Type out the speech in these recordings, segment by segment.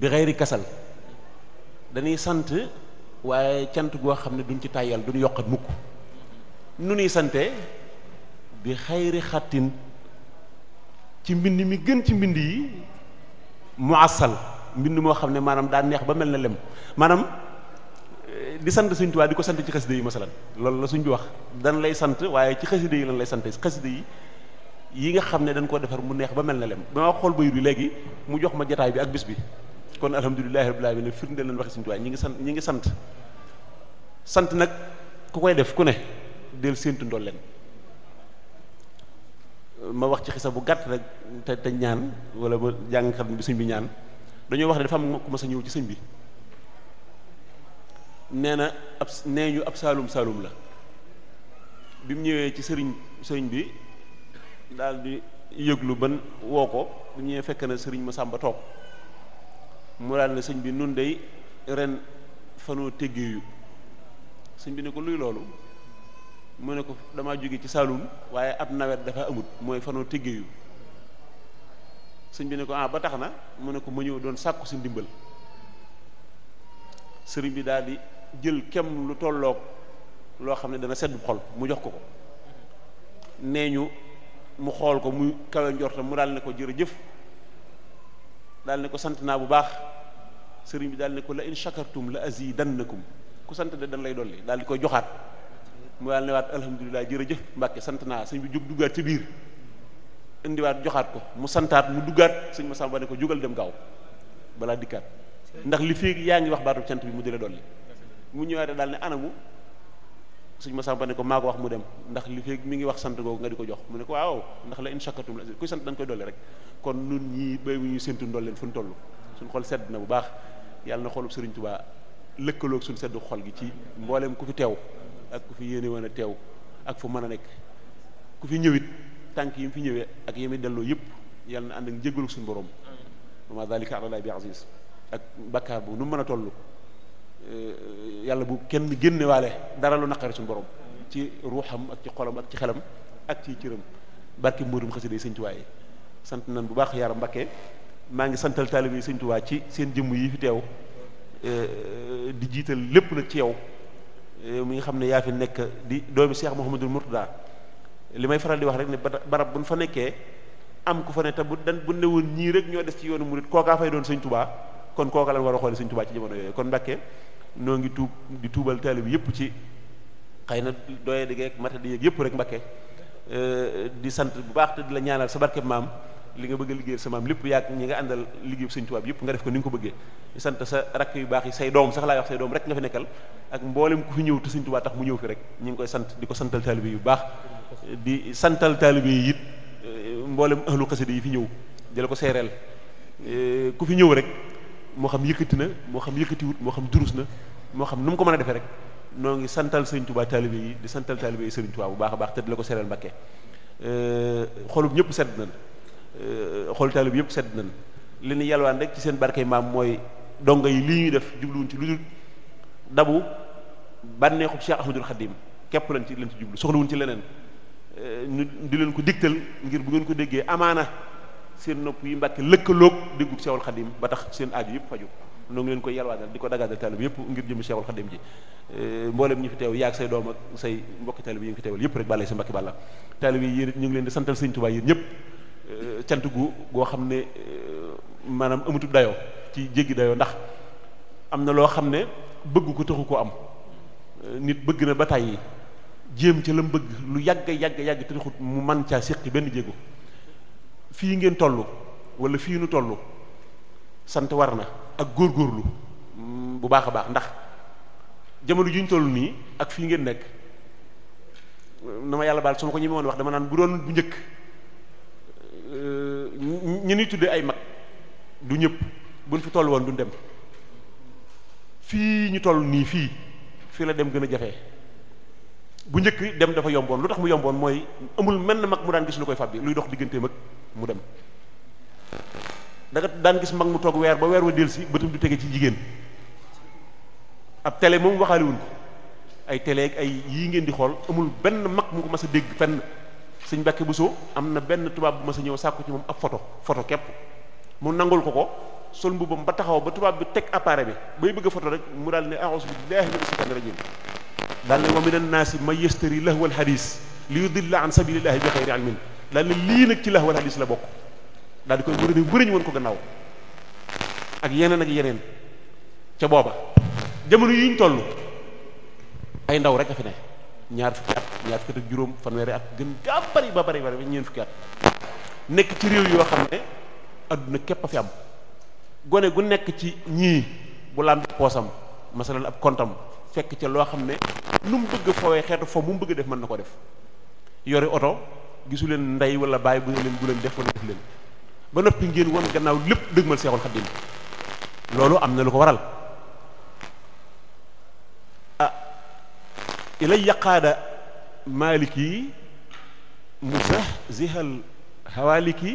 bi xeyri kasal dañuy sant waaye cant goo xam ne duñ ci tàyyal duñ yokkat mukk nu nuy sante bi xayri xattin ci mbind mi gën ci mbind yi mu asal mbind moo xam ne maanaam daa neex ba mel na lem maanaam di sant Sëñ Tuubaa di ko sant ci xasida yi masalan loolu la suñ bi wax dan lay sant waaye ci xasida yi lan lay sant xasida yi nga xam ne dañ koo defar mu neex ba mel na lem ba ma xool bayit bi léegi mu jox ma jataay bi ak bis bi kon alhamdulilahi rabbil alamin firndeel leen waxi Sëñ Tuubaa ñi ngi sant nag ku koy def ku ne del séentu ndool leen ma wax ci xisa bu gàtt rek te ñaan wala ma jàng xam bi sëñ bi ñaan dañoo wax ne dafa am ku ma sa ñëw ci sëñ bi nee na nee ñu ab saalum la bi mu ñëwee ci sëriñ bi daal di yëglu ban woo ko bu ñëwee fekk na sëriñ ma sàmba toog mu daal ne sëñ bi nun day ren fanoo teggeeyu sëñ bi ne ko luy loolu mu ne ko damaa jóge ci Saalum waaye ab nawet dafa amut mooy fanoo teggeeyu sëñ bi ne ko ba tax na mu ne ko ma ñëw doon sàkku si ndimbal sëriñ bi daal di jël kem lu tolloog loo xam ne dana sedd xol mu jox ko nee ñu mu xool ko mu kawe njortam mu daal ne ko jërëjëf daal ne ko sant naa bu baax sëriñ bi daal ne ko la in shakartum la azidannakum ku sant de dañ lay dolli daal di koy joxaat mu daal ne waat alhamdulilah jërëjëf Mbàkke sant naa sëñ bi jóg duggaat ci biir indiwaat joxaat ko mu santaat mu duggaat sëñ ma sàmba ne ko jógal dem gaaw balaa dikkaat ndax li fii yaa ngi wax baatu cant bi mu di la dolli mu ñëwaatee daal ne anamu sëñ ma sàmba ne ko maa ko wax mu dem ndax li fii mi ngi wax sant googu nga di ko jox mu ne ko waaw ndax la in shakartum la kuy sant dañ koy dolli rek kon nun ñii bay bu ñuy séntu ndol leen fu ñu toll suñ xol sedd na bu baax yàlla na xolub Sëriñ Tuubaa lëkkaloog suñ seddu xol gi ci mbooleem ku fi teew ak ku fi yéene woon a teew ak fu mën a nekk ku fi ñëwit tànk yi mu fi ñëwee ak yemi delloo yëpp yàlla na ànd ak njéggalu suñu borom wa ma dalika ala llahi bi aziz ak bakkaar bu nu mën a toll yàlla bu kenn génnewaale dara lu naqari suñu borom ci ruuxam ak ci xolam ak ci xelam ak ci cëram barki mbóorum xasida yi Sëñ Tuubaa yi sant nan bu baax yaram Mbàkke maa ngi santal taalibe yi Sëñ Tuubaa ci seen jëmm yi fi teew di jiital lépp nag ci yow mi nga xam ne yaa fi nekk di doomi Cheikh Mouhamadul Mourtada li may faral di wax rek ne barab bu ñu fa nekkee am ku fa ne te bu ne woon ñii rek ñoo des ci yoonu murit kookaa fay doon Sëñ Tuubaa kon kooka lan war a xoole Sëñ Tuubaa ci jamono yooyu kon Mbàkke noo ngi di tuubal taalibe yëpp ci xëy na doye diggeeg matadi yeeg yëpp rek Mbàkke di sant bu baax te di la ñaanal sa barkeb maam li nga bëgg a liggéeyal sa maam lépp yaag ñi nga àndal liggéeyu Sëñ Tuubaa yëpp nga def ko ni nga ko bëggee di sant sa rakk yu baax yi say doom sax laay wax say doom rek nga fi nekkal ak mboolem ku fi ñëw te Sëñ Tuubaa tax mu ñëw fi rek ñu ngi koy sant di ko santal taalibe yu baax di santal taalibe yi it mboolem ahlu xasida yi fi ñëw di la ko seereel ku fi ñëw rek moo xam yëkkati na moo xam yëkkatiwut moo xam durus na moo xam nu mu ko mën a defee rek noo ngi santal Sëñ Tuubaa taalibe yi di santal taalibe yi Sëriñ Tuubaa bu baax a baax te di la ko seereel Mbàkke xolub ñëpp sedd nañ xol taalibe yëpp sedd nañ li ñu yalwaan rek ci seen barkey maam mooy donga yi lii ñuy def jubluwuñ ci lu dul dabu bànneexub Cheikh Ahmadul Xadim képp lañ ci jublu soxlawuñ ci leneen ñu di leen ko digtal ngir bu ngeen ko déggee amaana seen nopp yi Mbàkke lëkkaloog déggub Cheikhul Xadim ba tax seen aaju yëpp faju noo ngi leen koy yalwaanal di ko dagaadal taalibe yëpp ngir jëm Cheikhul Xadim ji mboolem ñi fi teew yaag say doom ak say mbokki taalibe yi nga fi teewal yëpp rek bàllay sa Mbàkke bàlla taalibe yi yéen ñu ngi leen di santal Sëñ Tuubaa yéen ñëpp cant goo xam ne maanaam amatul dayoo ci jéggi dayoo ndax am na loo xam ne bëgg ko taxu ko am nit bëgg na ba tàyyi jéem ca la mu bëgg lu yàgg te taxut mu man caa séqi benn jéego fii ngeen toll wala fii nu toll sant war na ak góorgóorlu bu baax a baax ndax jamono ji ñu toll nii ak fii ngeen nekk na ma yàlla baal su ma ko ñi woon wax dama naan bu doon bu njëkk ñu ni tuddee ay mag du ñëpp buñ fi toll woon duñ dem fii ñu toll nii fii la dem gën a jafe bu njëkk dem dafa yomboon lu tax mu yomboon mooy amul menn mag mu daan gis lu koy fàbbi luy dox digganteem ak mu dem da nga daan gis mag mu toog weer ba weer wa dellusi bëtam du tege ci jigéen ab télé moom waxaale wuñ ko ay télé ak ay yii ngeen di xool amul benn mag mu ko mas a dégg fenn Sëñ Mbàkke Buso am na benn tubaab bu mas a ñëw sàkku ci moom ab photo képp mu nangul ko sol mbubam ba taxaw ba tubaab bi teg appareil bi bay bëgg a photo rek mu daal ne a'uuzu billahi minash shaytaani rajiim daal ne wa minan naasi man yashtari lahwal hadiis li yudilla an sabilillahi bi xayri ilmin daal ne lii nag ci lahwal hadiis la bokk daal di koy bëriñ woon ko gannaaw ak yeneen ca booba jamono yi ñu toll ay ndaw rek a fi ne ñaar fukki at ak juróom fanweeri at gën gaa bari ba ñeent fukki at nekk ci réew yoo xam ne adduna képp a fi am gone gu nekk ci ñii bu lambi poosam masalan ab kontam fekk ca loo xam ne nu mu bëgg fawee xeetu fo mu bëgg def mën na ko def yori oto gisu leen ndey wala bàyyi bu leen def wala def leen ba noppi ngeen woon gannaaw lépp dëgmal Seexul Xadiim loolu am na lu ko waral ilay yaqaada maliki musahzihal hawaliki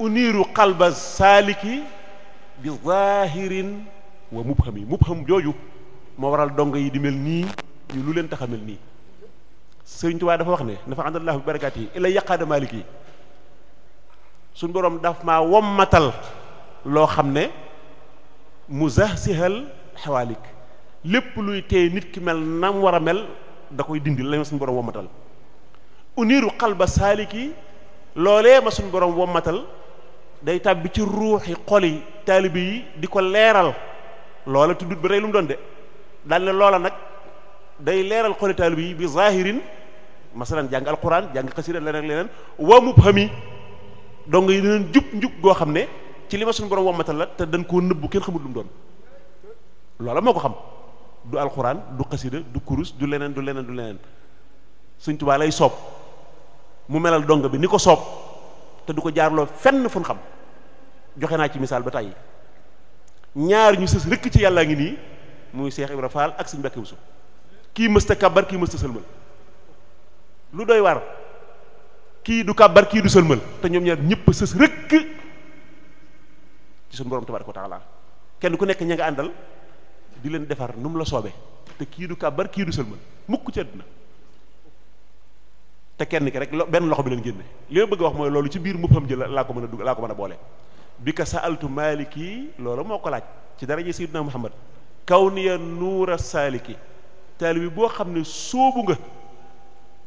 uniiru qalba saaliki bi zahirin wa mubham jooju moo waral dongo yi di mel nii ñu lu leen tax a mel nii Sëriñ Tuubaa dafa wax ne dafa àndallahu bi barakaat yi ilay yaqaada maliki suñ boroom daf maa wommatal loo xam ne musahzihal hawalik lépp luy tey nit ki mel nam war a mel da koy dindi la ma suñu borom wommatal uniiru xalba saaliki loolee ma suñu borom wommatal day tàbbi ci ruuxi xoli taalibe yi di ko leeral loola tuddut ba tey lu mu doon de daal ne loola nag day leeral xoli taalibe yi bi zahirin masalan jàng alquran jàng xasida leneen wa mubhami donc yi dinañ njub goo xam ne ci li ma suñu borom wommatal la te dañ koo nëbbu kenn xamul lu mu doon loola moo ko xam du alxuraan du xasida du kurus du leneen Sëñ Tuubaa lay soob mu melal dong bi ni ko soob te du ko jaarloo fenn fu ñu xam joxe naa ci misaal ba tàyyi ñaar ñu sës rëkk ci yàllaa ngi nii muy Cheikh Ibra Fall ak Sëñ Mbàkke Buso kii mësta kàbbar kii mësta sëlmal lu doy war kii du kàbbar kii du sëlmal te ñoom ñaar ñëpp sës rëkk ci suñu borom tabaaraka wa taala kenn ku nekk ña nga àndal di leen defar nu mu la soobee te kii du kàbbar kii du sëlmal mukk ci àdduna te kenn ki rek benn loxo bi leen génne li ma bëgg a wax mooy loolu ci biir muppam jël laa ko mën a boole bi ka saaltu maliki loolu moo ko laaj ci daraje sayyidina Muhammad kaw niya nuura saaliki taalibi boo xam ne sóobu nga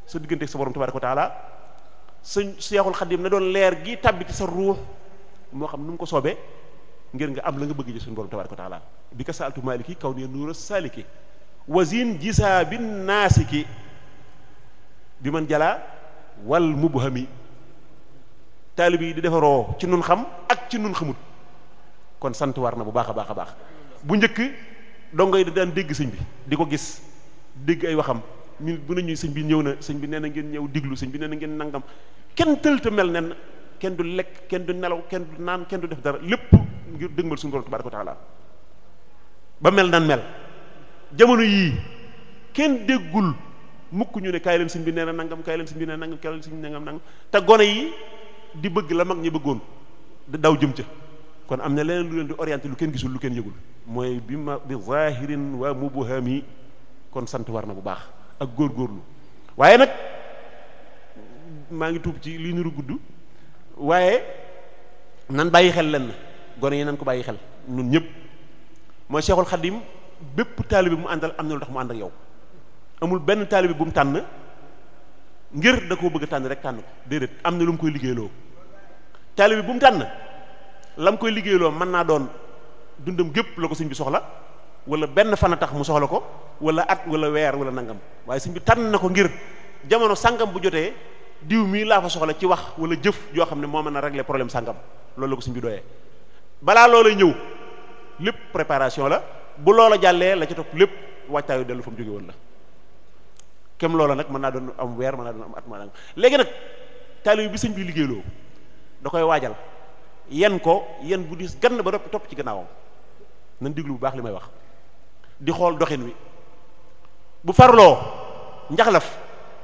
sa diggante ak sa borom tabaaraka wa taala sëñ Seexul Xadiim na doon leer gi tàbbi ci sa ruux moo xam nu mu ko soobee ngir nga am la nga bëgg ji suñu borom tabaaraka wa taala bi ka saaltu maliki kaw niya nuura saaliki wasin gisaa bi naasiki bi man jalaa wal mubhami taalib yi di defaroo ci nun xam ak ci nun xamut kon sant war na bu baax a baax bu njëkk dongo yi da daan dégg sëñ bi di ko gis dégg ay waxam ñu bu nañu sëñ bi ñëw na sëñ bi nee na ngeen ñëw diglu sëñ bi nee na ngeen nangam kenn tëlta mel nen kenn du lekk kenn du nelaw kenn du naan kenn du def dara lépp ngir dëgmal suñu borom tabaaraka wa taala ba mel nan mel jamono yii kenn déggul mukk ñu ne kaay leen sëñ bi nee na nangam kaay leen sëñ bi nee na nangam kaay leen sëñ bi nangam te gone yi di bëgg la mag ñi bëggoon di daw jëm ca kon am na leneen lu leen di orienté lu kenn gisul lu kenn yëgul mooy bi zahirin wa mubhami kon sant war na bu baax ak góorgóorlu waaye nag maa ngi tuub ci li niru gudd waaye nan bàyyi xel leen gone yi nan ko bàyyi xel ñun ñëpp mooy Cheikhul Khadim bépp taalibe bi mu àndal am na lu tax mu ànd ak yow amul benn taalibe bu mu tànn ngir da koo bëgg a tànn rek tànn ko déedéet am na lu mu koy liggéeyloo taalibe bu mu tànn la mu koy liggéeyloo mën naa doon dundam gépp la ko sëñ bi soxla wala benn fan a tax mu soxla ko wala at wala weer wala nangam waaye sëñ bi tànn na ko ngir jamono sangam bu jotee diw mii laa fa soxla ci wax wala jëf joo xam ne moo mën a régler problème sangam loolu la ko sëñ bi doyee balaa loola ñëw lépp préparation la bu loola jàllee la ca topp lépp waajtaayu dellu fa mu jóge woon la kem loola nag mën naa doon am weer mën naa doon am at ma léegi nag taalibe bi sëñ bi liggéeyloo da koy waajal yen ko yen bu diis gann ba topp ci gannaawam nañ diglu bu baax li may wax di xool doxin wi bu farloo njaxlaf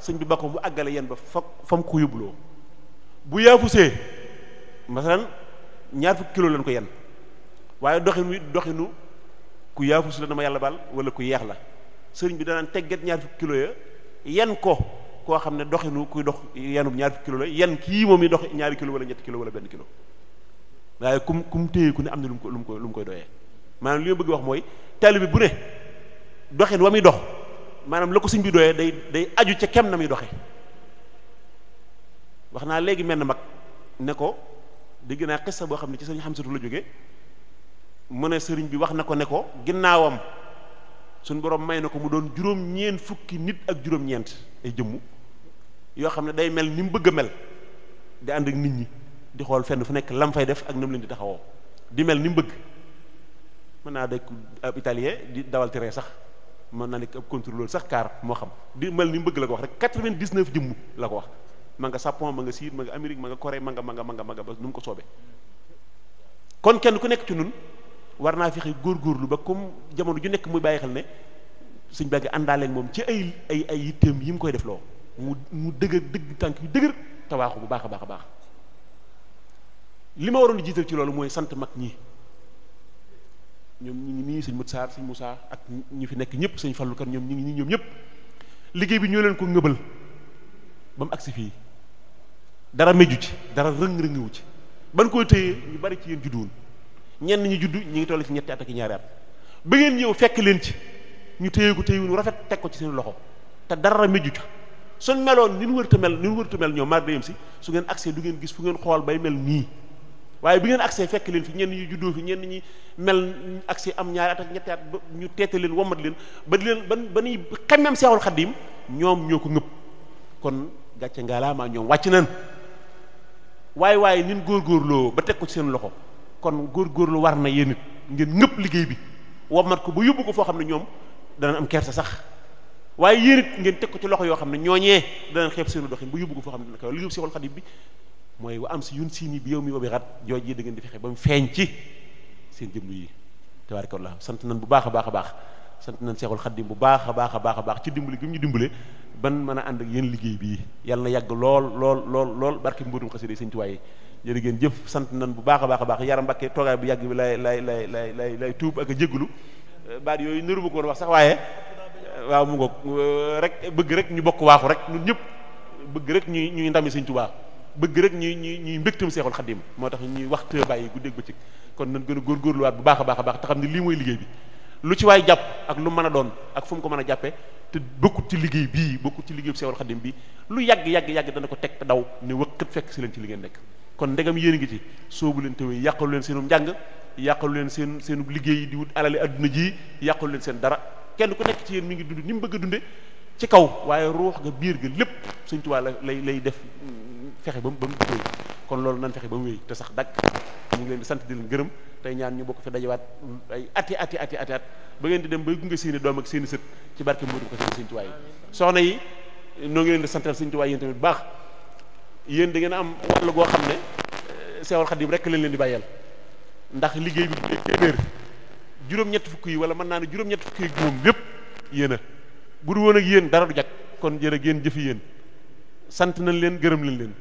sëñ bi ba ko mu àggale yen ba fa mu ko yóbbuloo bu yaafusee masalan ñaar fukki kilo lañ ko yen waaye doxin wi doxinu ku yaafus la dama yàlla baal wala ku yeex la sëriñ bi danaan tegget ñaar fukki kilo ya yen ko koo xam ne doxinu kuy dox yenub ñaar fukki kilo la yen kii moom yi dox ñaari kilo wala ñetti kilo wala benn kilo waaye kum téye ku ne am na lu mu koy doyee maanaam li ma bëgg wax mooy taalibe bu ne doxin wa muy dox maanaam la ko sëñ bi doyee day aju ca kem na muy doxe wax naa léegi mel na mag ne ko dégg naa xissa boo xam ne ci sëñ Xamsatu la jóge mu ne sëriñ bi wax na ko ne ko ginnaawam suñ borom may na ko mu doon juróom-ñeent fukki nit ak juróom-ñeent ay jëmmu yoo xam ne day mel ni mu bëgg a mel di ànd ak nit ñi di xool fenn fu nekk lam fay def ak nam leen di taxawoo di mel ni mu bëgg mën naa dekk ab italien di dawal tere sax mën naa nekk ab contrôleur sax car moo xam di mel ni mu bëgg la ko wax rek 99 jëmm la ko wax ma nga Japon ma nga Chine ma nga Amérique ma nga Corée ma nga ba nu mu ko soobee kon kenn ku nekk ci nun war naa fexe góorgóorlu ba comme jamono ju nekk muy bàyyi xel ne suñ baggi àndaaleen moom ci ay yitteem yi mu koy def loo mu dëgg tànk yu dëgër tawaaxu bu baax a baax li ma waroon di jiital ci loolu mooy sant mag ñi ñoom ñi ngi nii sëñ Mut Saar sëñ Moussa ak ñi fi nekk ñëpp sëñ Fallu kan ñoom ñi ngi nii ñoom ñëpp liggéey bi ñoo leen ko ngëbal ba mu agsi fii dara méju ci dara rëng-rëngiwu ci ban koy téye ñu bari ci yéen judduwun ñenn ñi juddu ñi ngi toll ci ñetti at ak ñaari at ba ngeen ñëw fekk leen ci ñu téye ko téye wu rafet teg ko ci seen loxo te dara méju ci suñ meloon ni ñu wërta mel ñoom mar dayem si su ngeen accès du ngeen gis fu ngeen xool bay mel nii waaye bi ngeen accès fekk leen fi ñenn ñi juddoo fi ñenn ñi mel accès am ñaari at ak ñetti at ba ñu teete leen wommat leen ba di leen ba nuy xemmem Seexul Xaddim ñoom ñoo ko ngëpp kon gàcce ngaalaamaa ñoom wàcc nañ waaye nin góorgóorloo ba teg ko ci seen loxo kon góorgóorlu war na yéen it ngeen ngëpp liggéey bi wommat ko ba yóbbu ko foo xam ne ñoom danañ am kersa sax waaye yéen it ngeen teg ko ci loxo yoo xam ne ñooñee danañ xeeb seenu doxin bu yóbbu ko foo xam ne dana kaw liggéey Seexul Xadiim bi mooy wa am si yun siini bi yow mi wobi xat jooj yi da ngeen di fexe ba mu feeñ ci seen jëmm yi tabaarakallah sant nañ bu baax a baax sant nañ Seexul Xadiim bu baax a baax ci dimbali gi mu ñu dimbale ban mën a ànd ak yéen liggéey bii yàlla na yàgg lool barke mbootum xasida Sëñ Tuubaa yi jërë ngeen jëf sant nañ bu baax a baax yaram Mbàkke toogaay bu yàgg bi lay tuub ak a jéggulu baat yooyu nëru ma ko woon wax sax waaye waaw mu ngoog rek bëgg rek ñu bokk waaxu rek ñun ñëpp bëgg rek ñuy ndami Sëñ Tuubaa bëgg rek ñuy mbégtam Seexul Xadiim moo tax ñuy wax te bàyyi guddeeg bëccëg kon nañ gën a góorgóorluwaat bu baax a baax te xam ne lii mooy liggéey bi lu ci waay jàpp ak lu mën a doon ak fu mu ko mën a jàppe te bokkut ci liggéey bii bokkut ci liggéey bu Seexul Xadiim bi lu yàgg dana ko teg te daw ne wëqat fekk si leen ci li ngeen nekk kon ndegam yéen a ngi ci soobu leen tawee yàqalu leen seenu njàng yàqalu leen seenu liggéey di wut alali adduna ji yàqalu leen seen dara kenn ku nekk ci yéen mi ngi dund ni mu bëgg a dunde ci kaw waaye ruux ga biir ga lépp Sëñ Tuubaa lay def fexe ba mu wéy kon loolu nan fexe ba mu wéy te sax dagg ñu ngi leen di sant di leen gërëm tey ñaan ñu bokk fi dajawaat ay ati ba ngeen di dem bay gunge seeni doom ak seeni sët ci barke Modou ko Sëñ Tuubaa yi soxna yi noo ngi leen di santal Sëñ Tuubaa yéen tamit bu baax yéen da ngeen am wàll goo xam ne Seexul Xadiim rek lañ leen di bàyyeel ndax liggéey bi téeméer juróom-ñetti fukk yi wala mën naa ne juróom-ñetti fukk yi moom lépp yéen a bu du woon ak yéen dara du jag kon jërë ngeen jëfi yéen sant nañ leen gërëm nañ leen